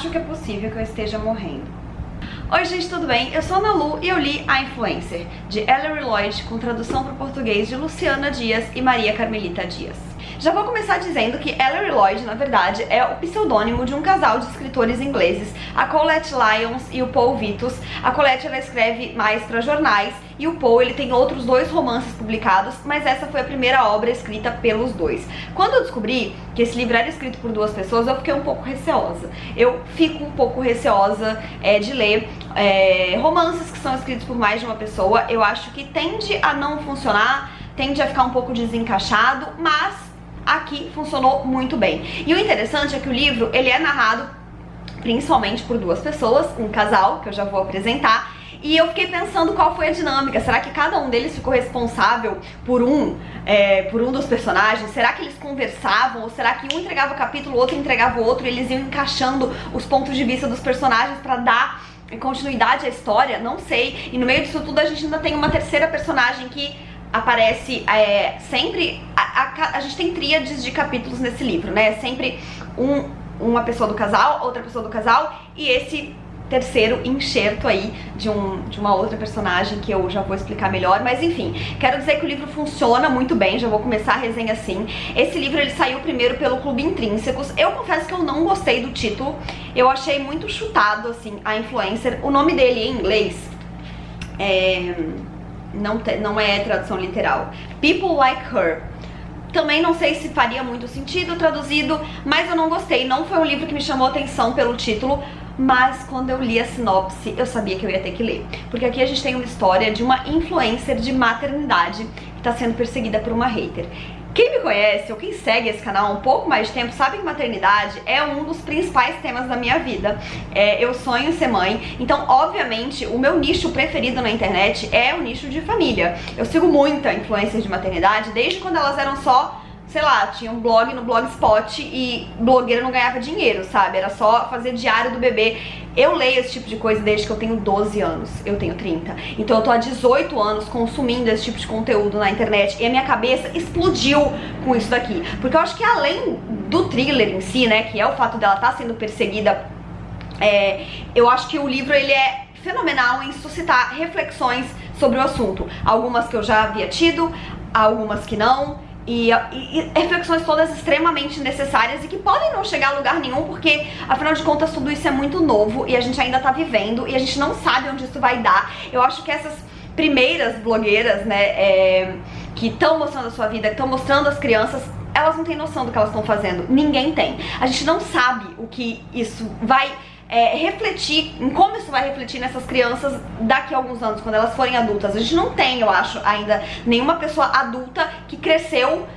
acho que é possível que eu esteja morrendo. Oi gente, tudo bem? Eu sou a Ana Lu e eu li A Influencer, de Ellery Lloyd, com tradução para o português de Luciana Dias e Maria Carmelita Dias. Já vou começar dizendo que Ellery Lloyd, na verdade, é o pseudônimo de um casal de escritores ingleses, a Colette Lyons e o Paul Vitus. A Colette, ela escreve mais para jornais e o Paul, ele tem outros 2 romances publicados, mas essa foi a primeira obra escrita pelos dois. Quando eu descobri que esse livro era escrito por 2 pessoas, eu fiquei um pouco receosa. Eu fico um pouco receosa de ler romances que são escritos por mais de uma pessoa. Eu acho que tende a não funcionar, tende a ficar um pouco desencaixado, mas aqui funcionou muito bem. E o interessante é que o livro, ele é narrado principalmente por 2 pessoas, um casal, que eu já vou apresentar, e eu fiquei pensando qual foi a dinâmica. Será que cada um deles ficou responsável por um dos personagens? Será que eles conversavam? Ou será que um entregava o capítulo, o outro entregava o outro, e eles iam encaixando os pontos de vista dos personagens pra dar continuidade à história? Não sei. E no meio disso tudo a gente ainda tem uma terceira personagem que aparece sempre. A gente tem tríades de capítulos nesse livro, né? Sempre uma pessoa do casal, outra pessoa do casal e esse terceiro enxerto aí de uma outra personagem que eu já vou explicar melhor. Mas enfim, quero dizer que o livro funciona muito bem, já vou começar a resenha assim. Esse livro, ele saiu primeiro pelo Clube Intrínsecos. Eu confesso que eu não gostei do título, eu achei muito chutado, assim, A Influencer. O nome dele em inglês não é tradução literal. People Like Her. Também não sei se faria muito sentido traduzido, mas eu não gostei. Não foi um livro que me chamou atenção pelo título, mas quando eu li a sinopse, eu sabia que eu ia ter que ler. Porque aqui a gente tem uma história de uma influencer de maternidade que está sendo perseguida por uma hater. Quem me conhece, ou quem segue esse canal há um pouco mais de tempo, sabe que maternidade é um dos principais temas da minha vida. Eu sonho em ser mãe, então obviamente o meu nicho preferido na internet é o nicho de família. Eu sigo muita influência de maternidade, desde quando elas eram só, sei lá, tinha um blog no Blogspot e blogueira não ganhava dinheiro, sabe? Era só fazer diário do bebê. Eu leio esse tipo de coisa desde que eu tenho 12 anos, eu tenho 30. Então eu tô há 18 anos consumindo esse tipo de conteúdo na internet e a minha cabeça explodiu com isso daqui. Porque eu acho que além do thriller em si, né, que é o fato dela estar sendo perseguida, eu acho que o livro, ele é fenomenal em suscitar reflexões sobre o assunto. Algumas que eu já havia tido, algumas que não. E reflexões todas extremamente necessárias e que podem não chegar a lugar nenhum, porque afinal de contas tudo isso é muito novo e a gente ainda tá vivendo e a gente não sabe onde isso vai dar. Eu acho que essas primeiras blogueiras, né, que estão mostrando a sua vida, que estão mostrando as crianças, elas não têm noção do que elas estão fazendo. Ninguém tem. A gente não sabe o que isso vai refletir, em como isso vai refletir nessas crianças daqui a alguns anos, quando elas forem adultas. A gente não tem, eu acho, ainda nenhuma pessoa adulta que cresceu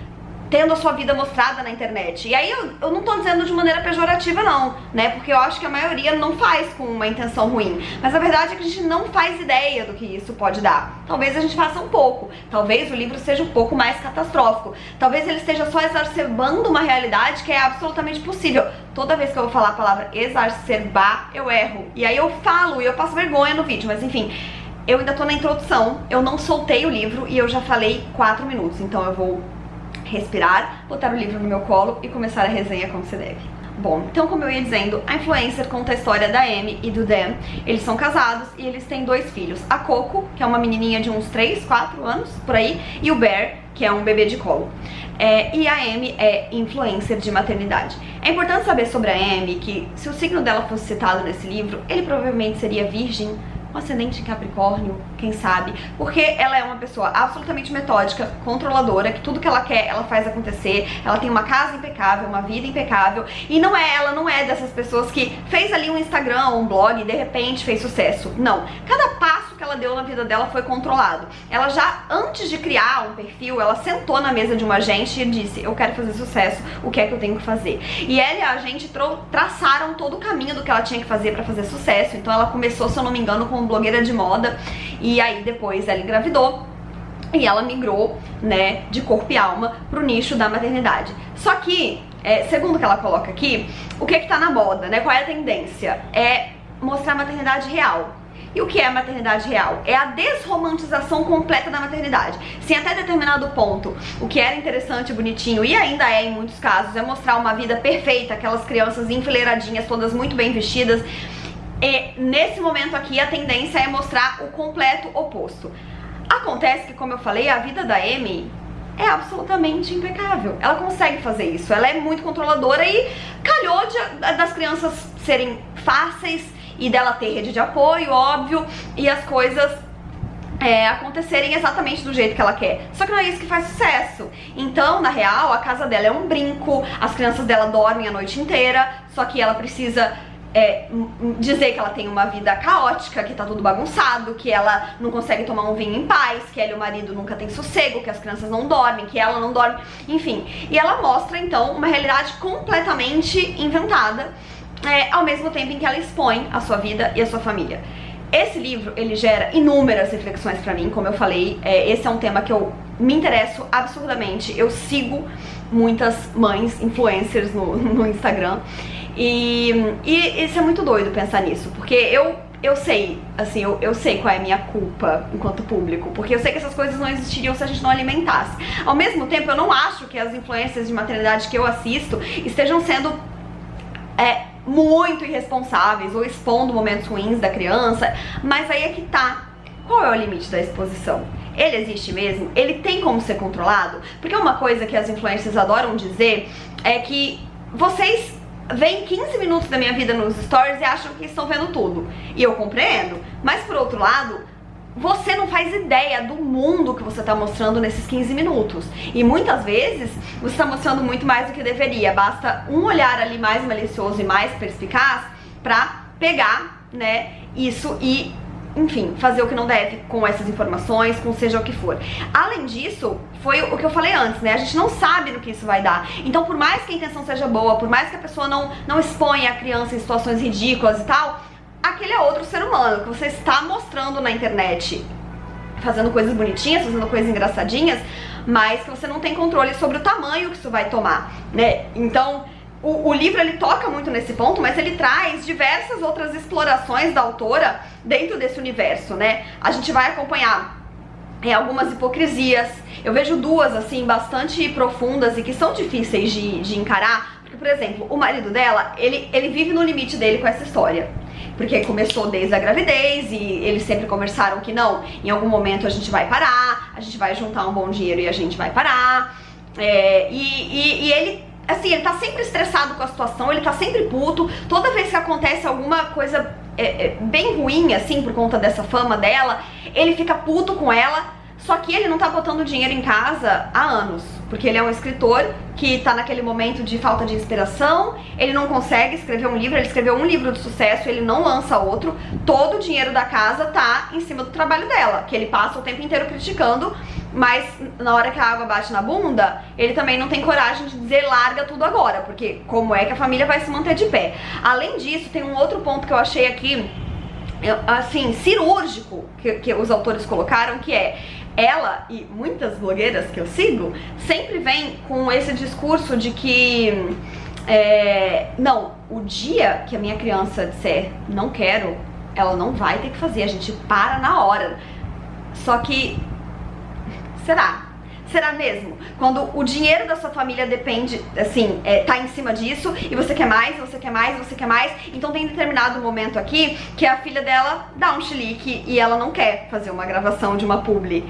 tendo a sua vida mostrada na internet. E aí eu não tô dizendo de maneira pejorativa não, né, porque eu acho que a maioria não faz com uma intenção ruim, mas a verdade é que a gente não faz ideia do que isso pode dar. Talvez a gente faça um pouco, talvez o livro seja um pouco mais catastrófico, talvez ele esteja só exacerbando uma realidade que é absolutamente possível. Toda vez que eu vou falar a palavra exacerbar, eu erro, e aí eu falo e eu passo vergonha no vídeo, mas enfim, eu ainda tô na introdução, eu não soltei o livro e eu já falei 4 minutos, então eu vou respirar, botar o livro no meu colo e começar a resenha como se deve. Bom, então como eu ia dizendo, A Influencer conta a história da Amy e do Dan. Eles são casados e eles têm 2 filhos. A Coco, que é uma menininha de uns 3, 4 anos, por aí, e o Bear, que é um bebê de colo. E a Amy é influencer de maternidade. É importante saber sobre a Amy que, se o signo dela fosse citado nesse livro, ele provavelmente seria virgem, com ascendente em Capricórnio, quem sabe, porque ela é uma pessoa absolutamente metódica, controladora, que tudo que ela quer, ela faz acontecer. Ela tem uma casa impecável, uma vida impecável, e ela não é dessas pessoas que fez ali um Instagram ou um blog e de repente fez sucesso. Não, cada passo que ela deu na vida dela foi controlado. Ela já, antes de criar um perfil, ela sentou na mesa de uma agente e disse: eu quero fazer sucesso, o que é que eu tenho que fazer? E ela e a agente traçaram todo o caminho do que ela tinha que fazer pra fazer sucesso. Então ela começou, se eu não me engano, como blogueira de moda, e aí depois ela engravidou e ela migrou, né, de corpo e alma pro nicho da maternidade. Só que, segundo o que ela coloca aqui, o que tá na moda, né, qual é a tendência? É mostrar a maternidade real. E o que é a maternidade real? É a desromantização completa da maternidade. Se até determinado ponto o que era interessante e bonitinho, e ainda é em muitos casos, é mostrar uma vida perfeita, aquelas crianças enfileiradinhas, todas muito bem vestidas, nesse momento aqui a tendência é mostrar o completo oposto. Acontece que, como eu falei, a vida da Amy é absolutamente impecável. Ela consegue fazer isso, ela é muito controladora e calhou das crianças serem fáceis e dela ter rede de apoio, óbvio, e as coisas acontecerem exatamente do jeito que ela quer. Só que não é isso que faz sucesso. Então, na real, a casa dela é um brinco, as crianças dela dormem a noite inteira, só que ela precisa dizer que ela tem uma vida caótica, que tá tudo bagunçado, que ela não consegue tomar um vinho em paz, que ela e o marido nunca tem sossego, que as crianças não dormem, que ela não dorme, enfim. E ela mostra, então, uma realidade completamente inventada, ao mesmo tempo em que ela expõe a sua vida e a sua família. Esse livro, ele gera inúmeras reflexões pra mim, como eu falei, esse é um tema que eu me interesso absurdamente. Eu sigo muitas mães influencers no Instagram e isso é muito doido pensar nisso, porque eu sei, assim, eu sei qual é a minha culpa enquanto público, porque eu sei que essas coisas não existiriam se a gente não alimentasse. Ao mesmo tempo, eu não acho que as influências de maternidade que eu assisto estejam sendo muito irresponsáveis ou expondo momentos ruins da criança, mas aí é que tá. Qual é o limite da exposição? Ele existe mesmo? Ele tem como ser controlado? Porque uma coisa que as influencers adoram dizer é que vocês veem 15 minutos da minha vida nos stories e acham que estão vendo tudo. E eu compreendo, mas por outro lado, você não faz ideia do mundo que você está mostrando nesses 15 minutos. E muitas vezes você está mostrando muito mais do que deveria. Basta um olhar ali mais malicioso e mais perspicaz para pegar, né, isso e, enfim, fazer o que não deve com essas informações, com seja o que for. Além disso, foi o que eu falei antes, né? A gente não sabe no que isso vai dar. Então, por mais que a intenção seja boa, por mais que a pessoa não exponha a criança em situações ridículas e tal, aquele é outro ser humano que você está mostrando na internet, fazendo coisas bonitinhas, fazendo coisas engraçadinhas, mas que você não tem controle sobre o tamanho que isso vai tomar, né? Então, o livro, ele toca muito nesse ponto, mas ele traz diversas outras explorações da autora dentro desse universo, né? A gente vai acompanhar algumas hipocrisias. Eu vejo duas, assim, bastante profundas e que são difíceis de encarar. Porque, por exemplo, o marido dela, ele vive no limite dele com essa história. Porque começou desde a gravidez e eles sempre conversaram que não, em algum momento a gente vai parar, a gente vai juntar um bom dinheiro e a gente vai parar. E ele, assim, ele tá sempre estressado com a situação, ele tá sempre puto. Toda vez que acontece alguma coisa bem ruim, assim, por conta dessa fama dela, ele fica puto com ela. Só que ele não tá botando dinheiro em casa há anos, porque ele é um escritor que tá naquele momento de falta de inspiração, ele não consegue escrever um livro, ele escreveu um livro de sucesso, ele não lança outro, todo o dinheiro da casa tá em cima do trabalho dela, que ele passa o tempo inteiro criticando, mas na hora que a água bate na bunda, ele também não tem coragem de dizer larga tudo agora, porque como é que a família vai se manter de pé? Além disso, tem um outro ponto que eu achei aqui, assim, cirúrgico, que os autores colocaram, que é: ela e muitas blogueiras que eu sigo sempre vêm com esse discurso de que não, o dia que a minha criança disser não quero, ela não vai ter que fazer, a gente para na hora. Só que, será? Será mesmo? Quando o dinheiro da sua família depende, assim, tá em cima disso, e você quer mais, você quer mais, você quer mais. Então tem determinado momento aqui que a filha dela dá um chilique e ela não quer fazer uma gravação de uma publi.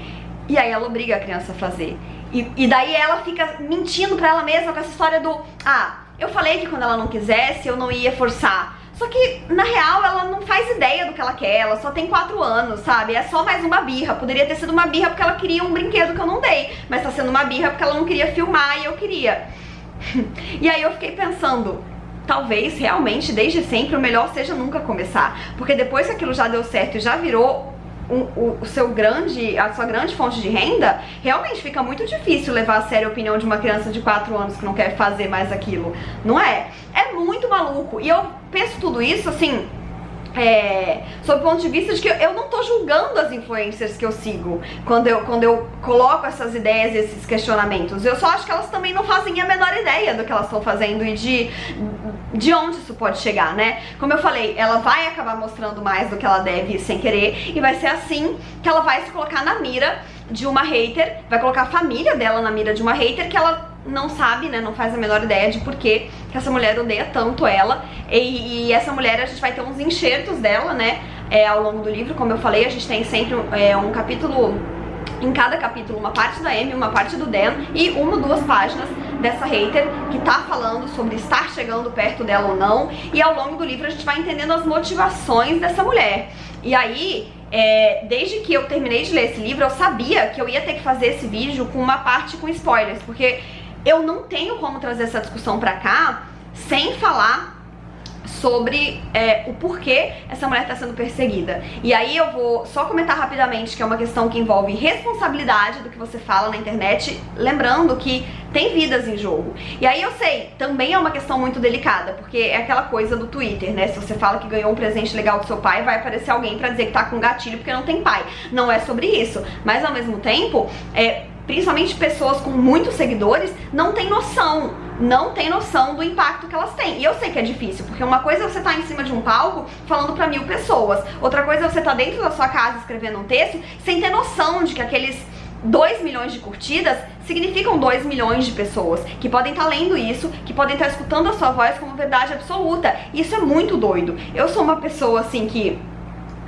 E aí ela obriga a criança a fazer. E daí ela fica mentindo pra ela mesma com essa história do: ah, eu falei que quando ela não quisesse eu não ia forçar. Só que, na real, ela não faz ideia do que ela quer, ela só tem 4 anos, sabe? É só mais uma birra. Poderia ter sido uma birra porque ela queria um brinquedo que eu não dei, mas tá sendo uma birra porque ela não queria filmar e eu queria. E aí eu fiquei pensando, talvez, realmente, desde sempre, o melhor seja nunca começar. Porque depois que aquilo já deu certo e já virou a sua grande fonte de renda, realmente fica muito difícil levar a sério a opinião de uma criança de 4 anos que não quer fazer mais aquilo, não é? É muito maluco. E eu penso tudo isso, assim, sob o ponto de vista de que eu não tô julgando as influencers que eu sigo quando eu coloco essas ideias, esses questionamentos. Eu só acho que elas também não fazem a menor ideia do que elas estão fazendo e de onde isso pode chegar, né? Como eu falei, ela vai acabar mostrando mais do que ela deve sem querer, e vai ser assim que ela vai se colocar na mira de uma hater, vai colocar a família dela na mira de uma hater que ela não sabe, né, não faz a menor ideia de por que essa mulher odeia tanto ela. E essa mulher, a gente vai ter uns enxertos dela, né, ao longo do livro. Como eu falei, a gente tem sempre um capítulo, em cada capítulo, uma parte da Amy, uma parte do Dan e uma ou duas páginas dessa hater que tá falando sobre estar chegando perto dela ou não. E ao longo do livro a gente vai entendendo as motivações dessa mulher. E aí, desde que eu terminei de ler esse livro, eu sabia que eu ia ter que fazer esse vídeo com uma parte com spoilers, porque eu não tenho como trazer essa discussão pra cá sem falar sobre o porquê essa mulher tá sendo perseguida. E aí eu vou só comentar rapidamente que é uma questão que envolve responsabilidade do que você fala na internet, lembrando que tem vidas em jogo. E aí eu sei, também é uma questão muito delicada, porque é aquela coisa do Twitter, né? Se você fala que ganhou um presente legal do seu pai, vai aparecer alguém pra dizer que tá com gatilho porque não tem pai. Não é sobre isso, mas ao mesmo tempo, principalmente pessoas com muitos seguidores, não tem noção do impacto que elas têm. E eu sei que é difícil, porque uma coisa é você estar em cima de um palco falando pra 1000 pessoas, outra coisa é você estar dentro da sua casa escrevendo um texto sem ter noção de que aqueles 2 milhões de curtidas significam 2 milhões de pessoas que podem estar lendo isso, que podem estar escutando a sua voz como verdade absoluta. E isso é muito doido. Eu sou uma pessoa assim que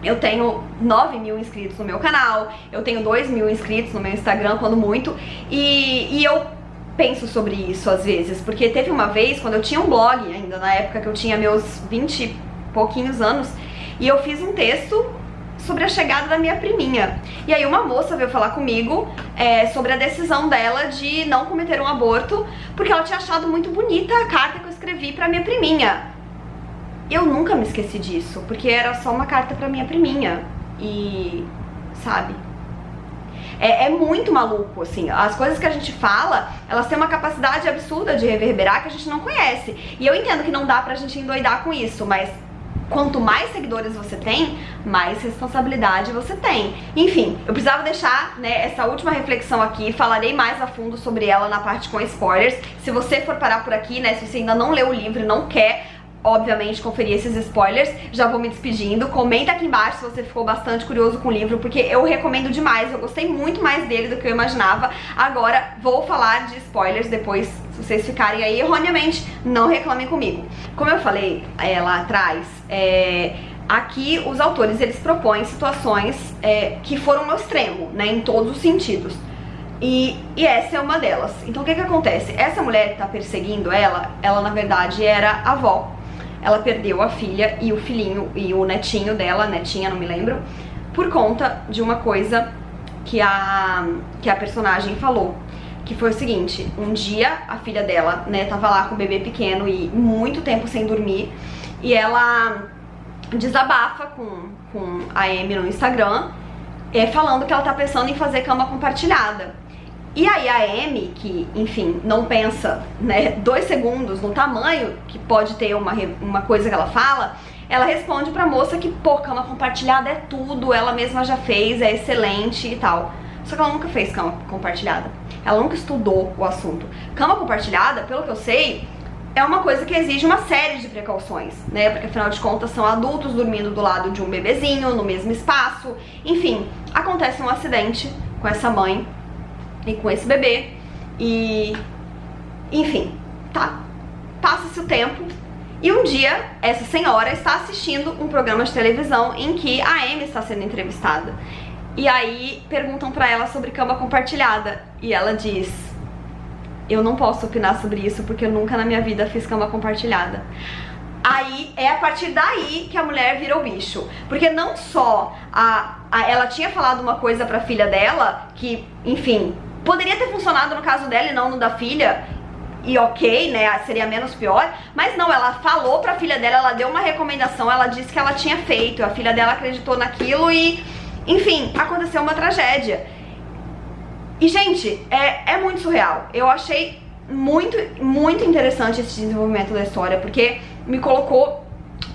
eu tenho 9.000 inscritos no meu canal, eu tenho 2.000 inscritos no meu Instagram, quando muito, e eu penso sobre isso às vezes, porque teve uma vez, quando eu tinha um blog ainda, na época que eu tinha meus 20 e pouquinhos anos, e eu fiz um texto sobre a chegada da minha priminha. E aí uma moça veio falar comigo sobre a decisão dela de não cometer um aborto, porque ela tinha achado muito bonita a carta que eu escrevi pra minha priminha. Eu nunca me esqueci disso, porque era só uma carta pra minha priminha. E, sabe, é muito maluco, assim. As coisas que a gente fala, elas têm uma capacidade absurda de reverberar que a gente não conhece. E eu entendo que não dá pra gente endoidar com isso, mas quanto mais seguidores você tem, mais responsabilidade você tem. Enfim, eu precisava deixar, né, essa última reflexão aqui. Falarei mais a fundo sobre ela na parte com spoilers. Se você for parar por aqui, né, se você ainda não leu o livro e não quer, obviamente, conferir esses spoilers, já vou me despedindo. Comenta aqui embaixo se você ficou bastante curioso com o livro, porque eu recomendo demais, eu gostei muito mais dele do que eu imaginava. Agora vou falar de spoilers depois, se vocês ficarem aí erroneamente, não reclamem comigo. Como eu falei lá atrás, aqui os autores, eles propõem situações que foram ao extremo, né, em todos os sentidos. E essa é uma delas. Então o que acontece? Essa mulher que tá perseguindo ela na verdade era avó. Ela perdeu a filha e o filhinho e o netinho dela, netinha, não me lembro, por conta de uma coisa que a personagem falou. Que foi o seguinte: um dia a filha dela, né, tava lá com o bebê pequeno e muito tempo sem dormir, e ela desabafa com a Amy no Instagram, falando que ela tá pensando em fazer cama compartilhada. E aí a Amy, que, enfim, não pensa, né, 2 segundos no tamanho que pode ter uma coisa que ela fala, ela responde pra moça que, pô, cama compartilhada é tudo, ela mesma já fez, é excelente e tal. Só que ela nunca fez cama compartilhada. Ela nunca estudou o assunto. Cama compartilhada, pelo que eu sei, é uma coisa que exige uma série de precauções, né? Porque afinal de contas são adultos dormindo do lado de um bebezinho, no mesmo espaço. Enfim, acontece um acidente com essa mãe e com esse bebê e, enfim, tá, passa-se o tempo e um dia essa senhora está assistindo um programa de televisão em que a Amy está sendo entrevistada. E aí perguntam pra ela sobre cama compartilhada e ela diz: eu não posso opinar sobre isso porque eu nunca na minha vida fiz cama compartilhada. Aí é a partir daí que a mulher vira o bicho, porque não só ela tinha falado uma coisa pra filha dela que, enfim, poderia ter funcionado no caso dela e não no da filha, e ok, né, seria menos pior, mas não, ela falou pra filha dela, ela deu uma recomendação, ela disse que ela tinha feito, a filha dela acreditou naquilo e, enfim, aconteceu uma tragédia. E, gente, é muito surreal. Eu achei muito interessante esse desenvolvimento da história, porque me colocou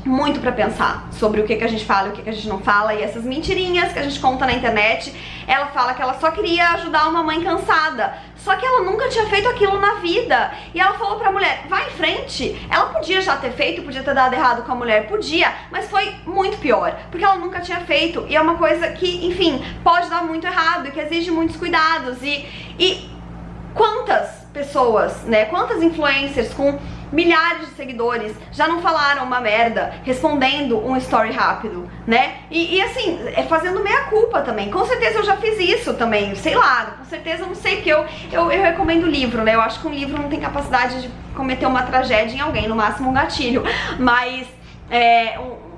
muito pra pensar sobre o que a gente fala e o que a gente não fala, e essas mentirinhas que a gente conta na internet. Ela fala que ela só queria ajudar uma mãe cansada, só que ela nunca tinha feito aquilo na vida. E ela falou pra mulher, vai em frente. Ela podia já ter feito, podia ter dado errado com a mulher, podia, mas foi muito pior, porque ela nunca tinha feito, e é uma coisa que, enfim, pode dar muito errado e que exige muitos cuidados. E quantas pessoas, né, quantas influencers com milhares de seguidores já não falaram uma merda respondendo um story rápido, né? E assim, fazendo meia culpa também. Com certeza eu já fiz isso também, sei lá, com certeza eu não sei, porque eu recomendo livro, né? Eu acho que um livro não tem capacidade de cometer uma tragédia em alguém, no máximo um gatilho. Mas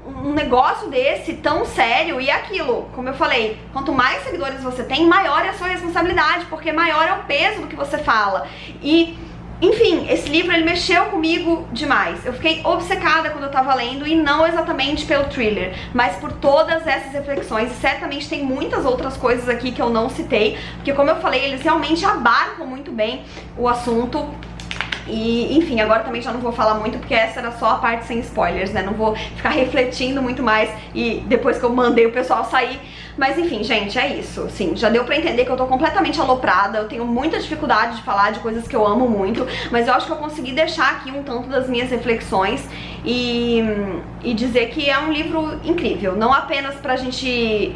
um negócio desse tão sério, e aquilo, como eu falei, quanto mais seguidores você tem, maior é a sua responsabilidade, porque maior é o peso do que você fala. E enfim, esse livro ele mexeu comigo demais. Eu fiquei obcecada quando eu tava lendo, e não exatamente pelo thriller, mas por todas essas reflexões. E certamente tem muitas outras coisas aqui que eu não citei, porque como eu falei, eles realmente abarcam muito bem o assunto. E, enfim, agora também já não vou falar muito, porque essa era só a parte sem spoilers, né? Não vou ficar refletindo muito mais e depois que eu mandei o pessoal sair. Mas enfim, gente, é isso. Sim, já deu pra entender que eu tô completamente aloprada. Eu tenho muita dificuldade de falar de coisas que eu amo muito, mas eu acho que eu consegui deixar aqui um tanto das minhas reflexões e dizer que é um livro incrível. Não apenas pra gente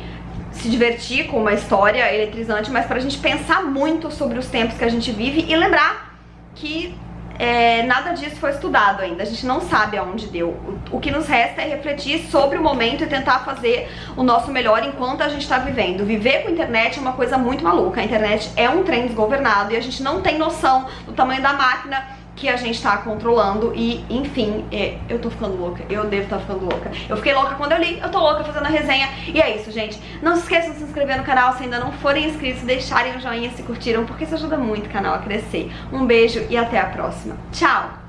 se divertir com uma história eletrizante, mas pra gente pensar muito sobre os tempos que a gente vive e lembrar que nada disso foi estudado ainda, a gente não sabe aonde deu. O que nos resta é refletir sobre o momento e tentar fazer o nosso melhor enquanto a gente tá vivendo. Viver com a internet é uma coisa muito maluca. A internet é um trem desgovernado e a gente não tem noção do tamanho da máquina que a gente tá controlando. E, enfim, eu tô ficando louca, eu devo estar ficando louca. Eu fiquei louca quando eu li, eu tô louca fazendo a resenha. E é isso, gente. Não se esqueçam de se inscrever no canal se ainda não forem inscritos, deixarem o joinha se curtiram, porque isso ajuda muito o canal a crescer. Um beijo e até a próxima. Tchau!